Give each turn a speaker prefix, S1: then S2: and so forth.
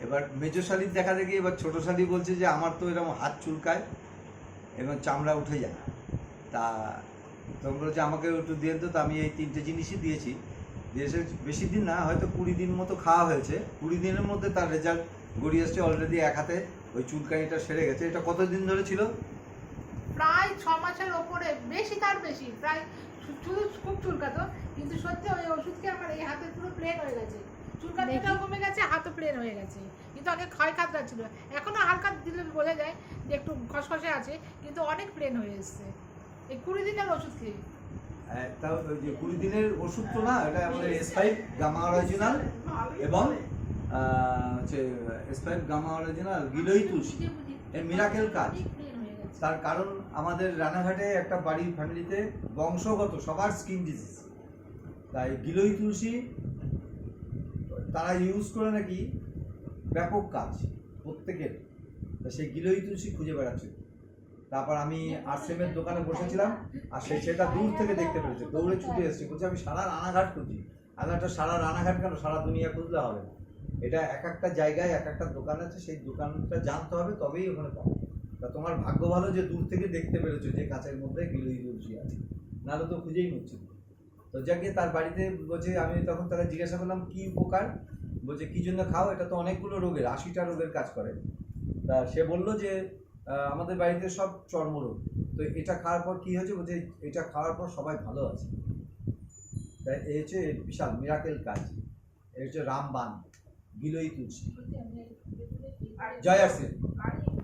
S1: এবার মেজো শালির দেখা দেখি এবার ছোটো শালি বলছে যে আমার তো এরকম হাত চুলকায় এবং চামড়া উঠে যায়। তা তখন বলছে আমাকে একটু দিয়ে তো, আমি এই 3টে জিনিসই দিয়েছি। দিয়েছে বেশি দিন না, হয়তো 20 দিন মতো খাওয়া হয়েছে। 20 দিনের মধ্যে তার রেজাল্ট গড়িয়ে এসছে। অলরেডি এক হাতে ওই চুলকানিটা সেরে গেছে। এটা কতদিন ধরে ছিল?
S2: প্রায় 6 মাসের ওপরে, বেশি তার বেশি, প্রায় শুধু খুব চুলকাতো, কিন্তু সত্যি ওই ওষুধ খেয়ে আমার এই হাতে পুরো প্লেন হয়ে গেছে, চুলকানিটাও কমে গেছে, হাতও প্লেন হয়ে গেছে। কিন্তু আগে ক্ষয় খাতরা ছিল, এখনো হালকা দিলে বোঝা যায় যে একটু খসখসে আছে, কিন্তু অনেক প্লেন হয়ে এসছে এই 20 দিনের ওষুধ খেয়ে।
S1: তাও ওই যে 20 দিনের ওষুধ তো না, এটা আমাদের S5 গামা অরিজিনাল এবং হচ্ছে S5 গামা অরিজিনাল গিলোই তুলসী, এর মিরাকেল কাজ। তার কারণ আমাদের রানাঘাটে একটা বাড়ির ফ্যামিলিতে বংশগত সবার স্কিন ডিজিজ, তাই গিলোই তুলসী তারা ইউজ করে নাকি ব্যাপক কাজ প্রত্যেকের। তা সেই গিলোই তুলসী খুঁজে বেড়াচ্ছে। তারপর আমি আরসিএমের দোকানে বসেছিলাম, আর সেটা দূর থেকে দেখতে পেরেছে, দৌড়ে ছুটে এসেছে, বলছে আমি সারা রানাঘাট খুঁজি। আমি একটা সারা রানাঘাট কেন, সারা দুনিয়া খুঁজলে হবে না, এটা এক একটা জায়গায় এক একটা দোকান আছে, সেই দোকানটা জানতে হবে, তবেই ওখানে পাবো। তা তোমার ভাগ্য ভালো যে দূর থেকে দেখতে পেরেছো যে কাছের মধ্যে গিলোই তুলসী আছে, নাহলে তো খুঁজেই হচ্ছে। তো যাকে তার বাড়িতে বলছে, আমি তখন তাকে জিজ্ঞাসা করলাম কি উপকার, বলছে কি জন্য খাও, এটা তো অনেকগুলো রোগের, 80টা রোগের কাজ করে। তা সে বললো যে আমাদের বাড়িতে সব চর্মরোগ, তো এটা খাওয়ার পর কি হয়েছে, বলছে এটা খাওয়ার পর সবাই ভালো আছে। তাই এই হচ্ছে বিশাল মিরাকেল কাজ, এই হচ্ছে রামবান গিলোই তুলসী। জয় আরসিএম।